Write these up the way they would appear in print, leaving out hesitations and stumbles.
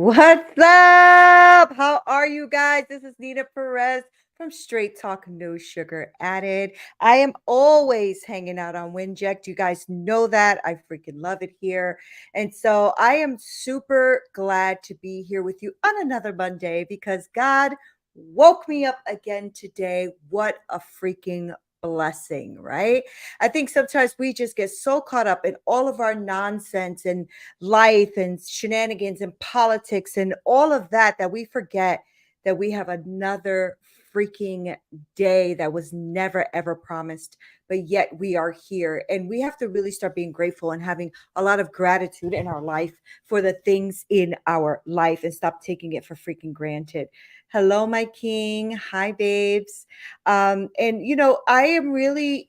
What's up? How are you guys? This is Neena Perez from Straight Talk No Sugar Added. I am always hanging out on Winject. You guys know that. I freaking love it here. And so I am super glad to be here with you on another Monday because God woke me up again today. What a freaking blessing, right? I think sometimes we just get so caught up in all of our nonsense and life and shenanigans and politics and all of that that we forget that we have another freaking day that was never ever promised, but yet we are here and we have to really start being grateful and having a lot of gratitude in our life for the things in our life and stop taking it for freaking granted. Hello, my king. Hi, babes. And I am really,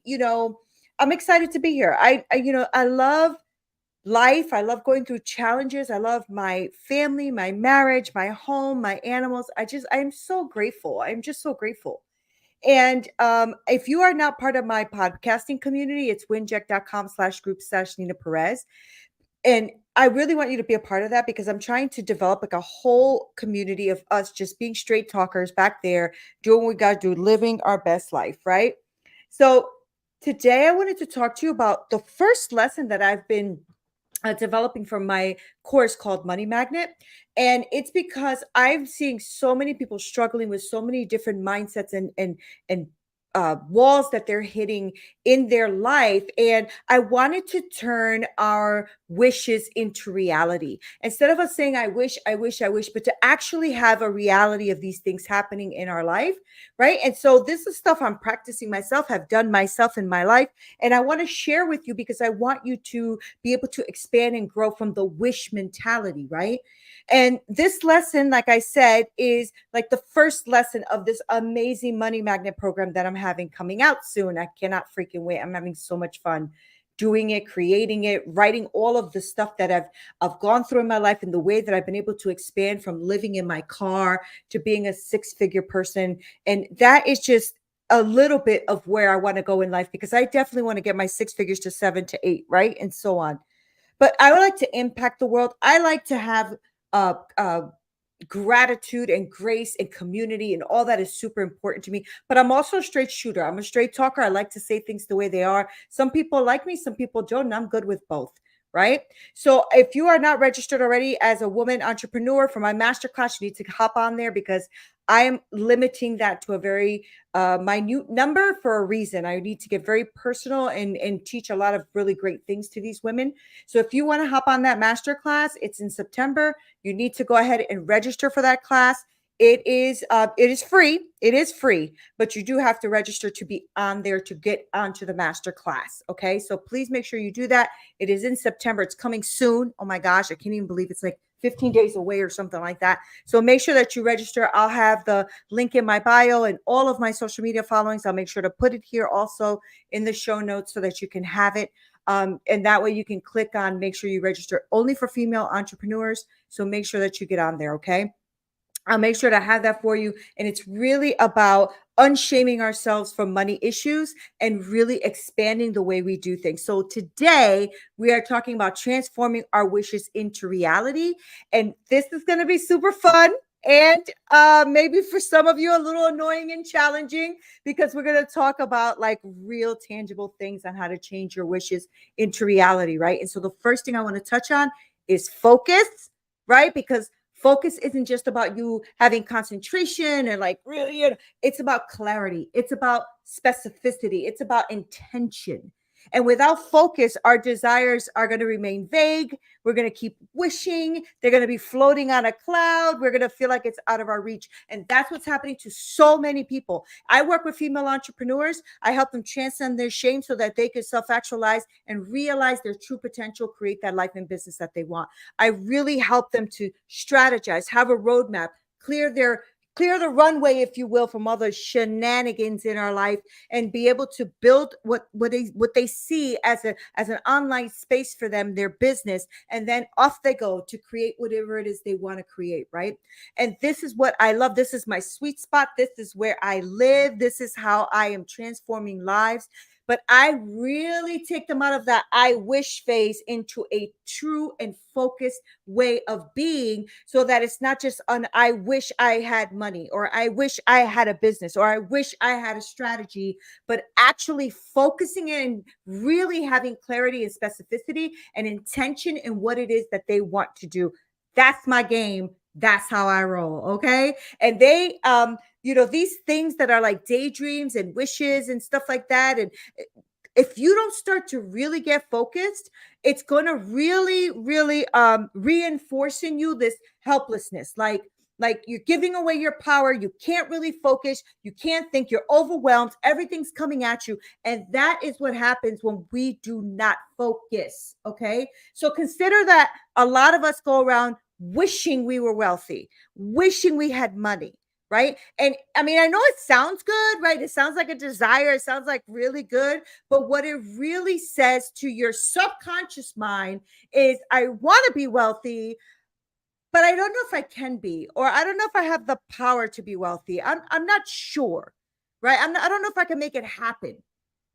I'm excited to be here. I love life. I love going through challenges. I love my family, my marriage, my home, my animals. I'm so grateful. I'm just so grateful. And if you are not part of my podcasting community, it's winject.com/group/Neena Perez. And I really want you to be a part of that because I'm trying to develop like a whole community of us just being straight talkers back there, doing what we got to do, living our best life, right? So today I wanted to talk to you about the first lesson that I've been developing from my course called Money Magnet. And it's because I'm seeing so many people struggling with so many different mindsets and walls that they're hitting in their life. And I wanted to turn our wishes into reality. Instead of us saying, I wish, I wish, I wish, but to actually have a reality of these things happening in our life. Right. And so this is stuff I'm practicing myself, have done myself in my life. And I want to share with you because I want you to be able to expand and grow from the wish mentality. Right. And this lesson, like I said, is like the first lesson of this amazing Money Magnet program that I'm having coming out soon. I cannot freaking wait. I'm having so much fun doing it, creating it, writing all of the stuff that I've gone through in my life and the way that I've been able to expand from living in my car to being a six-figure person. And that is just a little bit of where I want to go in life because I definitely want to get my six figures to 7 to 8, right? And so on. But I would like to impact the world. I like to have uh, uh, gratitude and grace and community and all that is super important to me. But I'm also a straight shooter. I'm a straight talker. I like to say things the way they are. Some people like me, some people don't, and I'm good with both. Right. So if you are not registered already as a woman entrepreneur for my masterclass, you need to hop on there because I am limiting that to a very minute number for a reason. I need to get very personal and teach a lot of really great things to these women. So if you want to hop on that masterclass, it's in September. You need to go ahead and register for that class. It is free. It is free, but you do have to register to be on there to get onto the master class. Okay. So please make sure you do that. It is in September. It's coming soon. Oh my gosh. I can't even believe it's like 15 days away or something like that. So make sure that you register. I'll have the link in my bio and all of my social media followings. I'll make sure to put it here also in the show notes so that you can have it. And that way you can click on, make sure you register only for female entrepreneurs. So make sure that you get on there. Okay. I'll make sure to have that for you. And it's really about unshaming ourselves from money issues and really expanding the way we do things. So today we are talking about transforming our wishes into reality. And this is going to be super fun. And maybe for some of you, a little annoying and challenging because we're going to talk about like real tangible things on how to change your wishes into reality. Right. And so the first thing I want to touch on is focus, right? Because focus isn't just about you having concentration and like really, it's about clarity. It's about specificity. It's about intention. And without focus, our desires are going to remain vague. We're going to keep wishing. They're going to be floating on a cloud. We're going to feel like it's out of our reach. And that's what's happening to so many people. I work with female entrepreneurs. I help them transcend their shame so that they can self-actualize and realize their true potential, create that life and business that they want. I really help them to strategize, have a roadmap, clear the runway, if you will, from all the shenanigans in our life and be able to build what they see as an online space for them, their business, and then off they go to create whatever it is they want to create, right? And this is what I love. This is my sweet spot. This is where I live. This is how I am transforming lives. but I really take them out of that I wish phase into a true and focused way of being, so that it's not just an I wish I had money, or I wish I had a business, or I wish I had a strategy, but actually focusing in, really having clarity and specificity and intention in what it is that they want to do. That's my game. That's how I roll. Okay. And they, these things that are like daydreams and wishes and stuff like that. And if you don't start to really get focused, it's going to really, really reinforce in you this helplessness. Like you're giving away your power. You can't really focus. You can't think. You're overwhelmed. Everything's coming at you. And that is what happens when we do not focus. Okay. So consider that a lot of us go around wishing we were wealthy, wishing we had money. Right. And I mean, I know it sounds good, right? It sounds like a desire. It sounds like really good. But what it really says to your subconscious mind is, I want to be wealthy, but I don't know if I can be, or I don't know if I have the power to be wealthy. I'm not sure, right? I don't know if I can make it happen,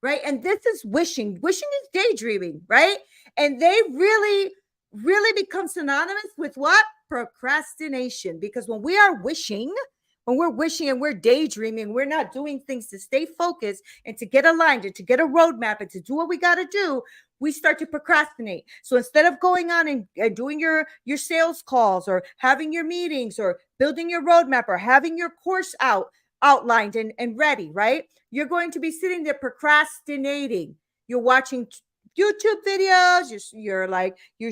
right? And this is wishing. Wishing is daydreaming, right? And they really, really become synonymous with what? Procrastination. Because when we are wishing, when we're wishing and we're daydreaming, we're not doing things to stay focused and to get aligned and to get a roadmap and to do what we got to do, we start to procrastinate. So instead of going on and doing your sales calls, or having your meetings, or building your roadmap, or having your course outlined and ready, right? You're going to be sitting there procrastinating. You're watching YouTube videos. You're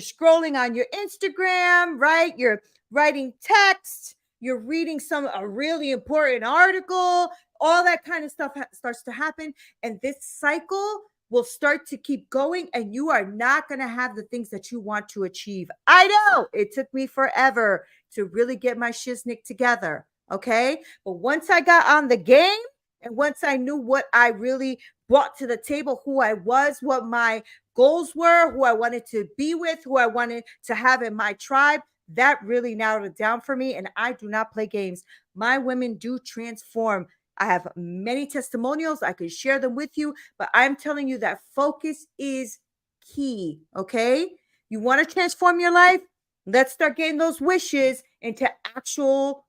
scrolling on your Instagram, right? You're writing text. You're reading a really important article. All that kind of stuff starts to happen. And this cycle will start to keep going, and you are not going to have the things that you want to achieve. I know it took me forever to really get my shiznick together. Okay. But once I got on the game, and once I knew what I really brought to the table, who I was, what my goals were, who I wanted to be with, who I wanted to have in my tribe, that really narrowed it down for me. And I do not play games. My women do transform. I have many testimonials. I could share them with you, but I'm telling you that focus is key. Okay. You want to transform your life? Let's start getting those wishes into actual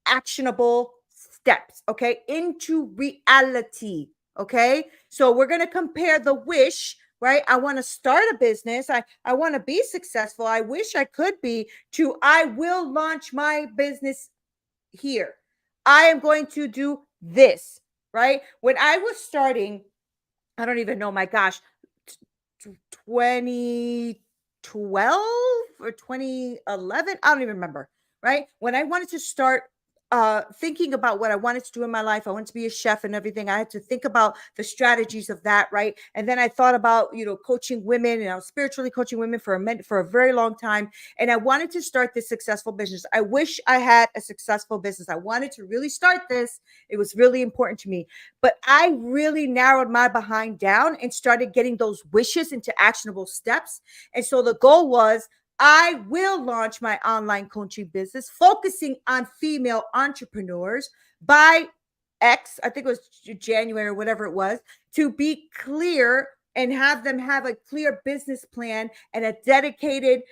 actionable steps. Okay. Into reality. Okay. So we're going to compare the wish, right? I want to start a business. I want to be successful. I wish I could be, to I will launch my business here. I am going to do this, right? When I was starting, I don't even know, my gosh, 2012 or 2011, I don't even remember, right? When I wanted to start thinking about what I wanted to do in my life, I wanted to be a chef and everything. I had to think about the strategies of that, right? And then I thought about, coaching women, and I was spiritually coaching women for a very long time. And I wanted to start this successful business. I wish I had a successful business. I wanted to really start this. It was really important to me. But I really narrowed my behind down and started getting those wishes into actionable steps. And so the goal was, I will launch my online coaching business focusing on female entrepreneurs by X, I think it was January or whatever it was, to be clear and have them have a clear business plan and a dedicated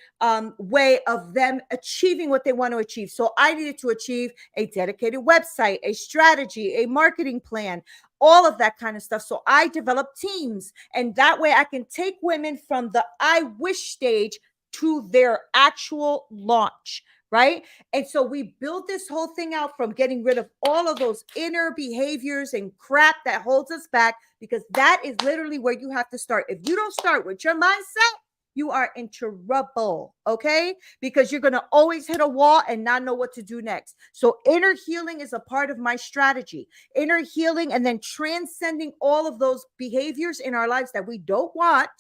way of them achieving what they want to achieve. So I needed to achieve a dedicated website, a strategy, a marketing plan, all of that kind of stuff. So I developed teams, and that way I can take women from the I wish stage to their actual launch, right? And so we built this whole thing out from getting rid of all of those inner behaviors and crap that holds us back, because that is literally where you have to start. If you don't start with your mindset, you are in trouble, okay? Because you're going to always hit a wall and not know what to do next. So inner healing is a part of my strategy. Inner healing, and then transcending all of those behaviors in our lives that we don't want,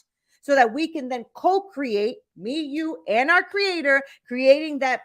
so that we can then co-create, me, you, and our creator, creating that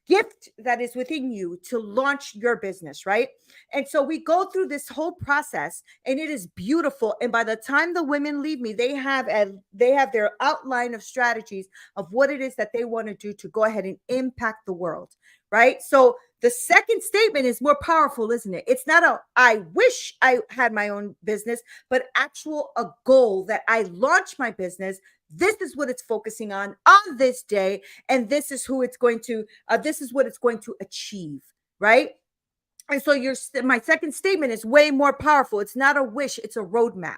gift that is within you to launch your business, right? And so we go through this whole process, and it is beautiful. And by the time the women leave me, they have their outline of strategies of what it is that they want to do to go ahead and impact the world, right? So the second statement is more powerful, isn't it? It's not a I wish I had my own business, but actual a goal that I launch my business. This is what it's focusing on this day, and this is who it's going to. This is what it's going to achieve, right? And so my second statement is way more powerful. It's not a wish, it's a roadmap,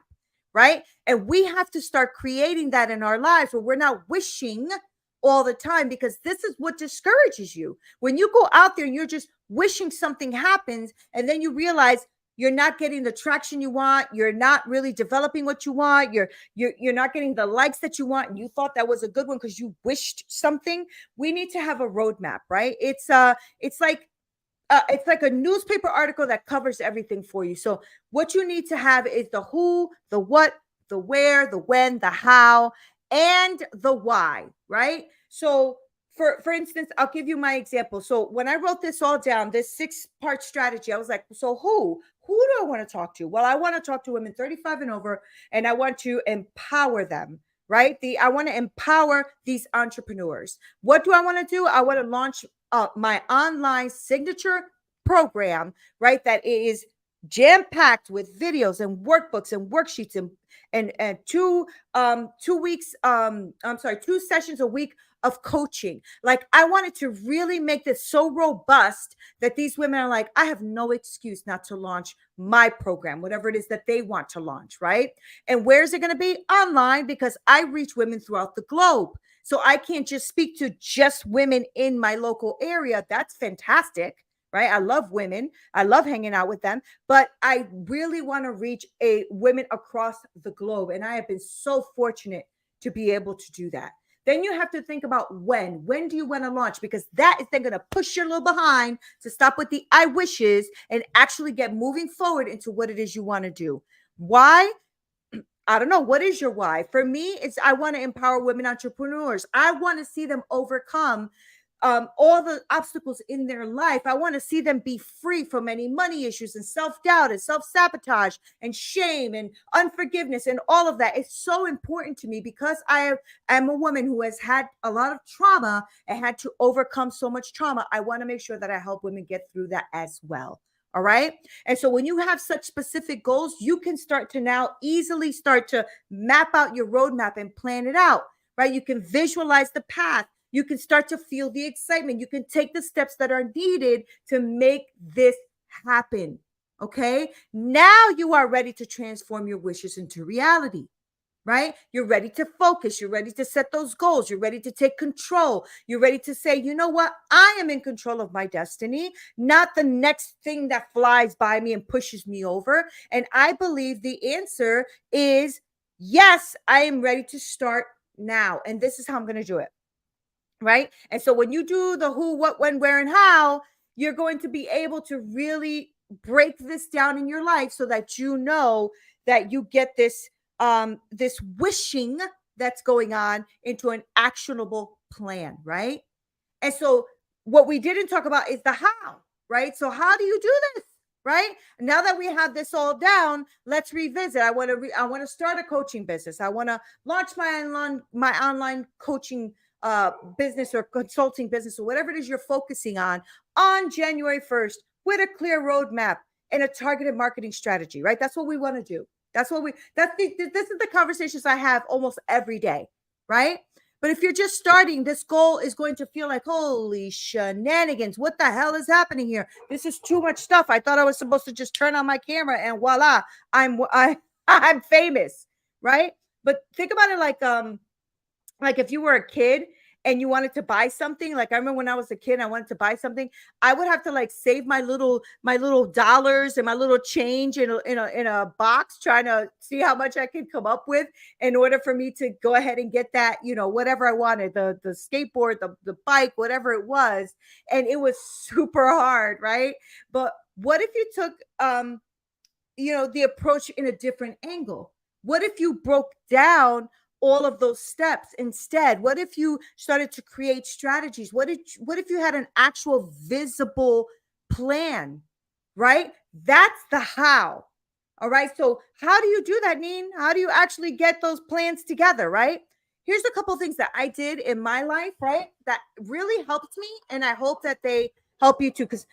right? And we have to start creating that in our lives where we're not wishing all the time, because this is what discourages you. When you go out there and you're just wishing something happens, and then you realize you're not getting the traction you want, you're not really developing what you want, you're not getting the likes that you want, and you thought that was a good one because you wished something. We need to have a roadmap, right? It's like a newspaper article that covers everything for you. So what you need to have is the who, the what, the where, the when, the how, and the why, right? So for instance, I'll give you my example. So when I wrote this all down, this 6-part strategy, I was like, so who do I want to talk to? Well, I want to talk to women 35 and over, and I want to empower them, right? I want to empower these entrepreneurs. What do I want to do? I want to launch my online signature program, right? That is jam-packed with videos and workbooks and worksheets and 2 sessions a week of coaching. Like, I wanted to really make this so robust that these women are like, I have no excuse not to launch my program, whatever it is that they want to launch, right? And where is it going to be? Online, because I reach women throughout the globe. So I can't just speak to just women in my local area. That's fantastic, right? I love women. I love hanging out with them, but I really want to reach women across the globe. And I have been so fortunate to be able to do that. Then you have to think about when do you want to launch? Because that is then going to push your little behind to stop with the I wishes and actually get moving forward into what it is you want to do. Why? I don't know. What is your why? For me, it's I want to empower women entrepreneurs. I want to see them overcome all the obstacles in their life. I want to see them be free from any money issues and self-doubt and self-sabotage and shame and unforgiveness and all of that. It's so important to me because I am a woman who has had a lot of trauma and had to overcome so much trauma. I want to make sure that I help women get through that as well. All right. And so when you have such specific goals, you can start to now easily start to map out your roadmap and plan it out, right? You can visualize the path. You can start to feel the excitement. You can take the steps that are needed to make this happen. Okay. Now you are ready to transform your wishes into reality. Right? You're ready to focus. You're ready to set those goals. You're ready to take control. You're ready to say, you know what? I am in control of my destiny, not the next thing that flies by me and pushes me over. And I believe the answer is yes, I am ready to start now. And this is how I'm going to do it. Right? And so when you do the who, what, when, where, and how, you're going to be able to really break this down in your life so that you know that you get this wishing that's going on into an actionable plan, right? And so what we didn't talk about is the how, right? So how do you do this, right? Now that we have this all down, let's revisit. I want to start a coaching business. I want to launch my online coaching business or consulting business or whatever it is you're focusing on January 1st with a clear roadmap and a targeted marketing strategy, right? That's what we want to do. This is the conversations I have almost every day, right? But if you're just starting, this goal is going to feel like, holy shenanigans, what the hell is happening here? This is too much stuff. I thought I was supposed to just turn on my camera and voila, I'm famous, right? But think about it like if you were a kid and you wanted to buy something. Like I remember when I was a kid, I wanted to buy something. I would have to like save my little dollars and my little change in a box, trying to see how much I could come up with in order for me to go ahead and get that, whatever I wanted, the skateboard, the bike, whatever it was. And it was super hard, right? But what if you took, the approach in a different angle? What if you broke down all of those steps instead? What if you started to create strategies? What if you had an actual visible plan, right? That's the how. All right. So how do you do that, Neen? How do you actually get those plans together, right? Here's a couple of things that I did in my life, right? That really helped me. And I hope that they help you too, because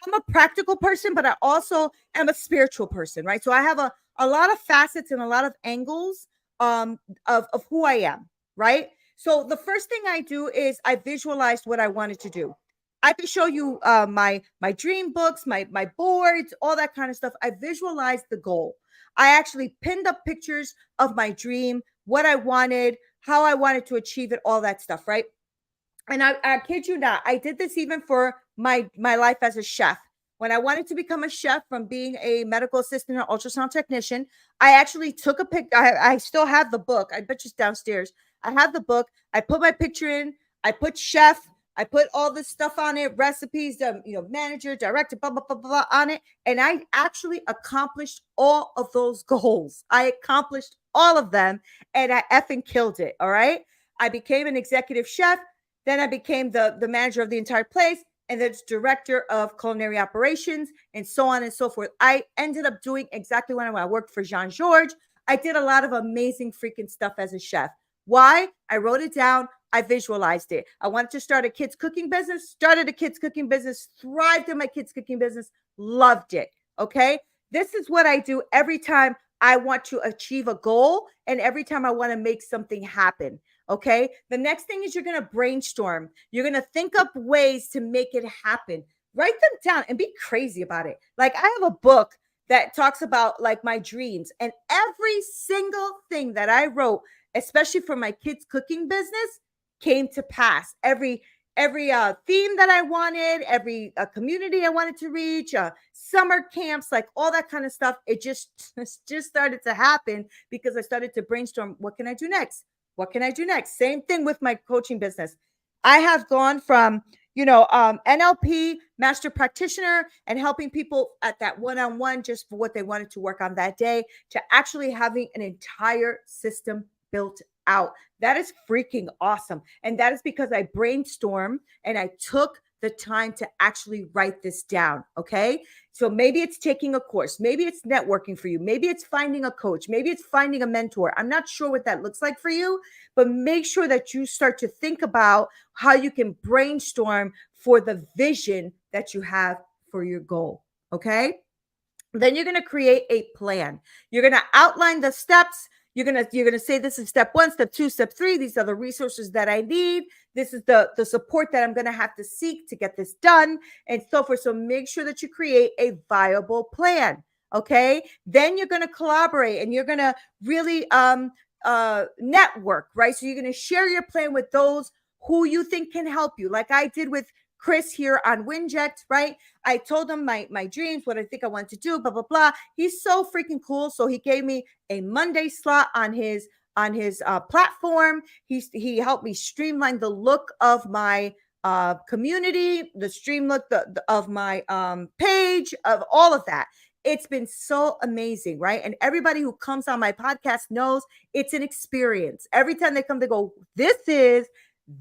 I'm a practical person, but I also am a spiritual person, right? So I have a lot of facets and a lot of angles of who I am, right? So the first thing I do is I visualize what I wanted to do. I can show you my dream books, my boards, all that kind of stuff. I visualize the goal. I actually pinned up pictures of my dream, what I wanted, how I wanted to achieve it, all that stuff, right? And I kid you not, I did this even for my life as a chef. When I wanted to become a chef from being a medical assistant or ultrasound technician, I actually took a pic. I still have the book. I bet you it's downstairs. I have the book. I put my picture in. I put chef. I put all this stuff on it, recipes, manager, director, blah, blah, blah, blah on it. And I actually accomplished all of those goals. I accomplished all of them and I effing killed it. All right. I became an executive chef. Then I became the manager of the entire place and then director of culinary operations and so on and so forth. I ended up doing exactly what I wanted. I worked for Jean-Georges. I did a lot of amazing freaking stuff as a chef. Why? I wrote it down. I visualized it. I wanted to start a kids cooking business, started a kids cooking business, thrived in my kids cooking business, loved it. Okay. This is what I do every time I want to achieve a goal and every time I want to make something happen. Okay. The next thing is you're going to brainstorm. You're going to think up ways to make it happen. Write them down and be crazy about it. Like I have a book that talks about like my dreams and every single thing that I wrote, especially for my kids cooking business, came to pass. Every theme that I wanted, every community I wanted to reach, summer camps, like all that kind of stuff. It just started to happen because I started to brainstorm. What can I do next? What can I do next? Same thing with my coaching business. I have gone from, NLP, master practitioner, and helping people at that one-on-one just for what they wanted to work on that day to actually having an entire system built out. That is freaking awesome. And that is because I brainstormed and I took the time to actually write this down. Okay. So maybe it's taking a course. Maybe it's networking for you. Maybe it's finding a coach. Maybe it's finding a mentor. I'm not sure what that looks like for you, but make sure that you start to think about how you can brainstorm for the vision that you have for your goal. Okay. Then you're going to create a plan. You're going to outline the steps. You're gonna say this is step 1, step 2, step 3. These are the resources that I need. This is the support that I'm gonna have to seek to get this done, and so forth. So make sure that you create a viable plan. Okay. Then you're gonna collaborate and you're gonna really network, right? So you're gonna share your plan with those who you think can help you, like I did with Chris here on 𝘊𝘰𝘮𝘮𝘀, right? I told him my dreams, what I think I want to do, blah, blah, blah. He's so freaking cool. So he gave me a Monday slot on his platform. He helped me streamline the look of my community, the stream look of my page, of all of that. It's been so amazing, right? And everybody who comes on my podcast knows it's an experience. Every time they come, they go, this is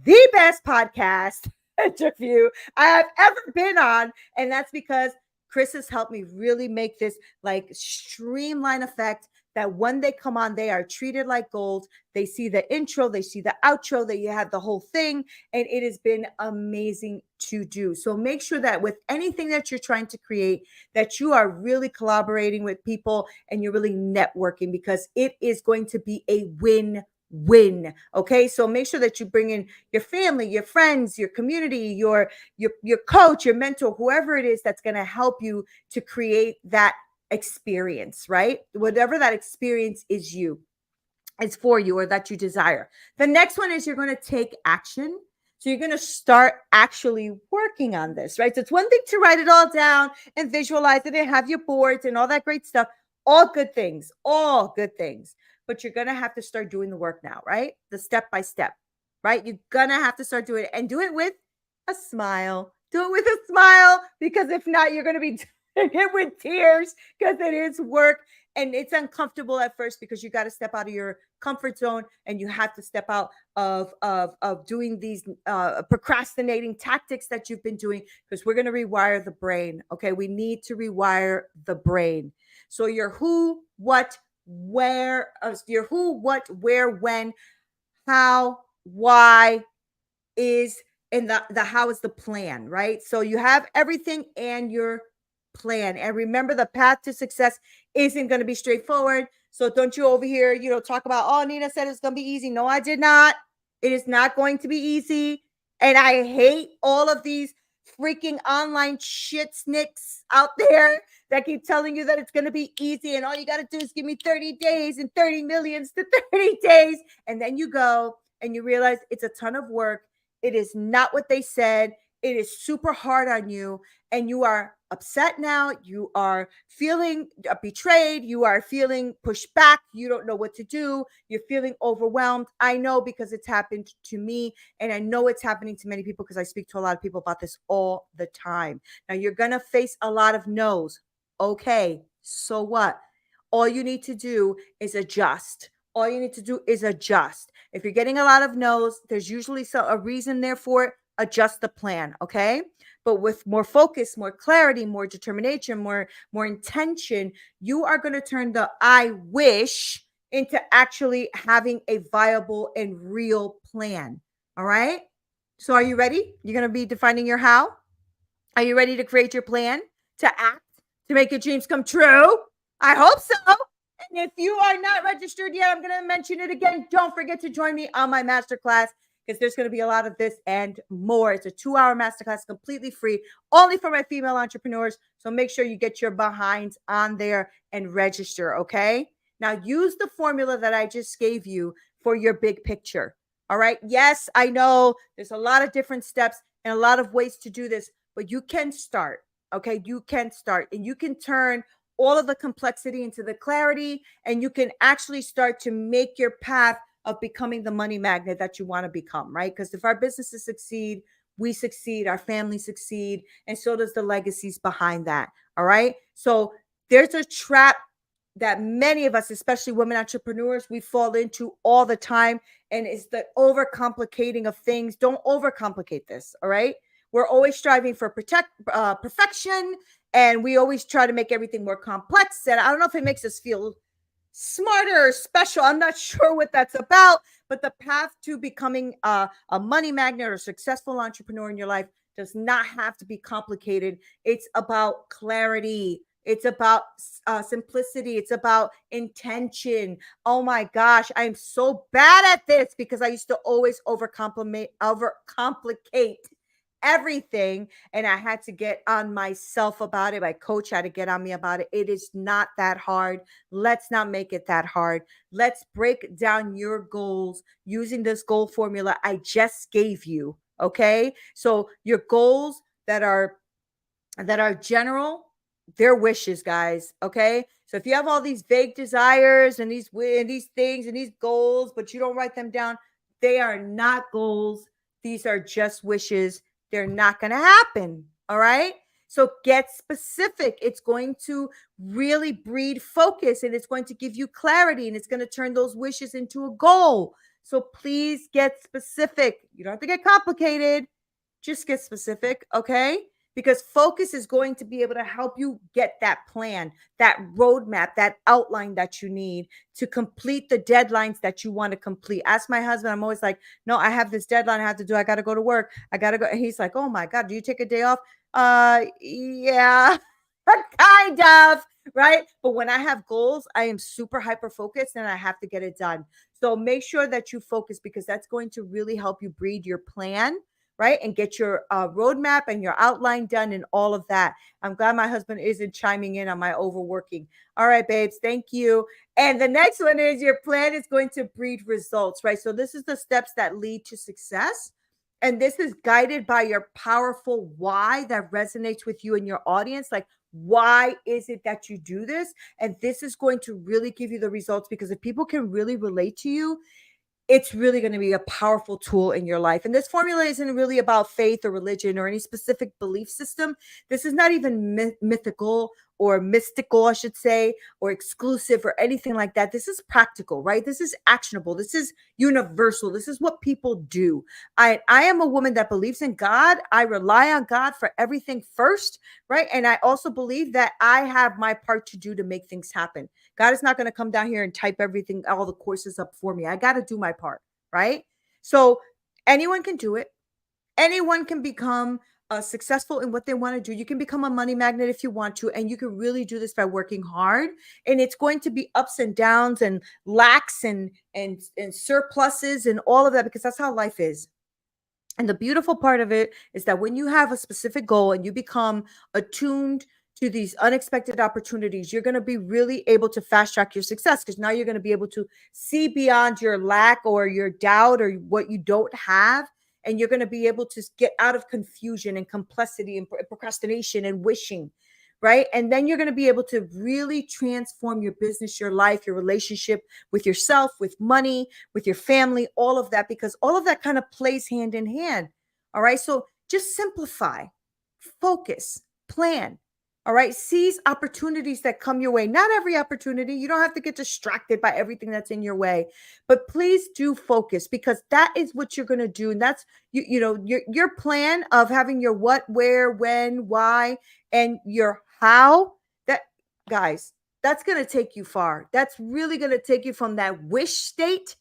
the best podcast interview I have ever been on. And that's because Chris has helped me really make this like streamline effect that when they come on, they are treated like gold. They see the intro, they see the outro, that you have the whole thing. And it has been amazing to do. So make sure that with anything that you're trying to create, that you are really collaborating with people and you're really networking, because it is going to be a win. Okay. So make sure that you bring in your family, your friends, your community, your coach, your mentor, whoever it is that's going to help you to create that experience, right? Whatever that experience is for you, or that you desire. The next one is you're going to take action. So you're going to start actually working on this, right? So it's one thing to write it all down and visualize it and have your boards and all that great stuff. All good things. But you're going to have to start doing the work now, right? The step by step, right? You're going to have to start doing it, and do it with a smile. Do it with a smile, because if not, you're going to be doing it with tears, because it is work and it's uncomfortable at first, because you got to step out of your comfort zone and you have to step out of doing these procrastinating tactics that you've been doing, because we're going to rewire the brain. Okay. We need to rewire the brain. So your who, what, where, when, how, why is and the how is the plan, right? So you have everything and your plan. And remember, the path to success isn't going to be straightforward. So don't you over here, talk about, oh, Neena said it's going to be easy. No, I did not. It is not going to be easy. And I hate all of these freaking online shit snicks out there that keep telling you that it's going to be easy. And all you got to do is give me 30 days and 30 millions to 30 days. And then you go and you realize it's a ton of work. It is not what they said. It is super hard on you. And you are upset now. You are feeling betrayed. You are feeling pushed back. You don't know what to do. You're feeling overwhelmed. I know, because it's happened to me. And I know it's happening to many people because I speak to a lot of people about this all the time. Now, you're going to face a lot of no's. Okay, so what? All you need to do is adjust. All you need to do is adjust. If you're getting a lot of no's, there's usually a reason there for it. Adjust the plan, okay? But with more focus, more clarity, more determination, more intention, you are going to turn the I wish into actually having a viable and real plan. All right? So are you ready? You're going to be defining your how. Are you ready to create your plan, to act, to make your dreams come true? I hope so. And if you are not registered yet, I'm going to mention it again. Don't forget to join me on my masterclass, because there's going to be a lot of this and more. It's a 2-hour masterclass, completely free, only for my female entrepreneurs. So make sure you get your behinds on there and register, okay? Now, use the formula that I just gave you for your big picture, all right? Yes, I know there's a lot of different steps and a lot of ways to do this, but you can start, okay? You can start, and you can turn all of the complexity into the clarity, and you can actually start to make your path of becoming the money magnet that you want to become, right? Because if our businesses succeed, we succeed, our families succeed, and so does the legacies behind that, all right? So there's a trap that many of us, especially women entrepreneurs, we fall into all the time, and it's the overcomplicating of things. Don't overcomplicate this, all right? We're always striving for perfection, and we always try to make everything more complex, and I don't know if it makes us feel smarter or special. I'm not sure what that's about, but the path to becoming a money magnet or successful entrepreneur in your life does not have to be complicated. It's about clarity. It's about simplicity. It's about intention. Oh my gosh, I'm so bad at this because I used to always overcomplicate everything, and I had to get on myself about it. My coach had to get on me about it. It is not that hard. Let's not make it that hard. Let's break down your goals using this goal formula I just gave you, okay? So your goals that are general, they're wishes, guys, okay? So if you have all these vague desires and these things and these goals, but you don't write them down, they are not goals. These are just wishes. They're not going to happen. All right. So get specific. It's going to really breed focus, and it's going to give you clarity, and it's going to turn those wishes into a goal. So please get specific. You don't have to get complicated. Just get specific. Okay. Because focus is going to be able to help you get that plan, that roadmap, that outline that you need to complete the deadlines that you want to complete. Ask my husband, I'm always like, no, I have this deadline I have to do. I got to go to work. I got to go. And he's like, oh my God, do you take a day off? Yeah, kind of, right? But when I have goals, I am super hyper focused and I have to get it done. So make sure that you focus, because that's going to really help you breed your plan, right? And get your roadmap and your outline done and all of that. I'm glad my husband isn't chiming in on my overworking. All right, babes, thank you. And the next one is your plan is going to breed results, right? So this is the steps that lead to success. And this is guided by your powerful why that resonates with you and your audience. Like, why is it that you do this? And this is going to really give you the results, because if people can really relate to you, it's really going to be a powerful tool in your life. And this formula isn't really about faith or religion or any specific belief system. This is not even mythical or mystical, I should say, or exclusive or anything like that. This is practical, right? This is actionable. This is universal. This is what people do. I am a woman that believes in God. I rely on God for everything first, right? And I also believe that I have my part to do to make things happen. God is not going to come down here and type everything, all the courses up for me. I got to do my part, right? So anyone can do it. Anyone can become successful in what they want to do. You can become a money magnet if you want to, and you can really do this by working hard. And it's going to be ups and downs and lacks and surpluses and all of that, because that's how life is. And the beautiful part of it is that when you have a specific goal and you become attuned to these unexpected opportunities, you're going to be really able to fast track your success, because now you're going to be able to see beyond your lack or your doubt or what you don't have. And you're going to be able to get out of confusion and complexity and procrastination and wishing, right? And then you're going to be able to really transform your business, your life, your relationship with yourself, with money, with your family, all of that, because all of that kind of plays hand in hand. All right. So just simplify, focus, plan. All right. Seize opportunities that come your way. Not every opportunity. You don't have to get distracted by everything that's in your way, but please do focus, because that is what you're going to do. And that's, your plan of having your what, where, when, why, and your how. That, guys, that's going to take you far. That's really going to take you from that wish state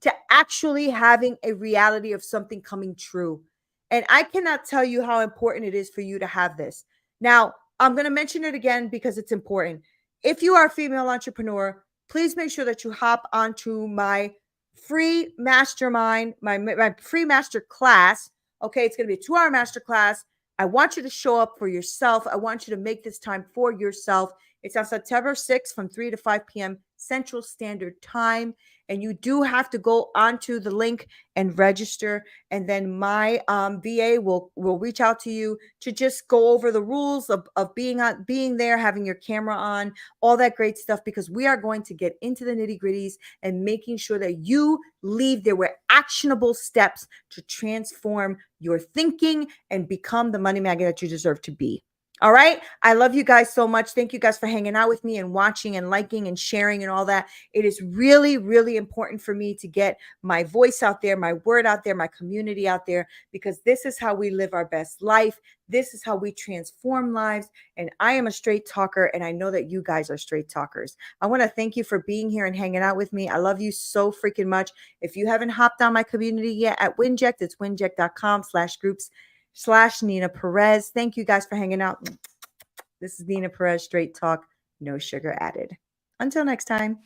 to actually having a reality of something coming true. And I cannot tell you how important it is for you to have this. Now, I'm going to mention it again because it's important. If you are a female entrepreneur, please make sure that you hop onto my free mastermind, my free master class. Okay, it's going to be a 2-hour master class. I want you to show up for yourself. I want you to make this time for yourself. It's on September 6th from 3 to 5 p.m. Central Standard Time. And you do have to go onto the link and register. And then my VA will reach out to you to just go over the rules of being there, having your camera on, all that great stuff, because we are going to get into the nitty-gritties and making sure that you leave there with actionable steps to transform your thinking and become the money magnet that you deserve to be. All right. I love you guys so much. Thank you guys for hanging out with me and watching and liking and sharing and all that. It is really, really important for me to get my voice out there, my word out there, my community out there, because this is how we live our best life. This is how we transform lives. And I am a straight talker, and I know that you guys are straight talkers. I want to thank you for being here and hanging out with me. I love you so freaking much. If you haven't hopped on my community yet at 𝘊𝘰𝘭𝑜𝘭𝑥, it's 𝘊𝘰𝘭𝑜𝑥.com/groups/Neena Perez. Thank you guys for hanging out. This is Neena Perez, Straight Talk, No Sugar Added. Until next time.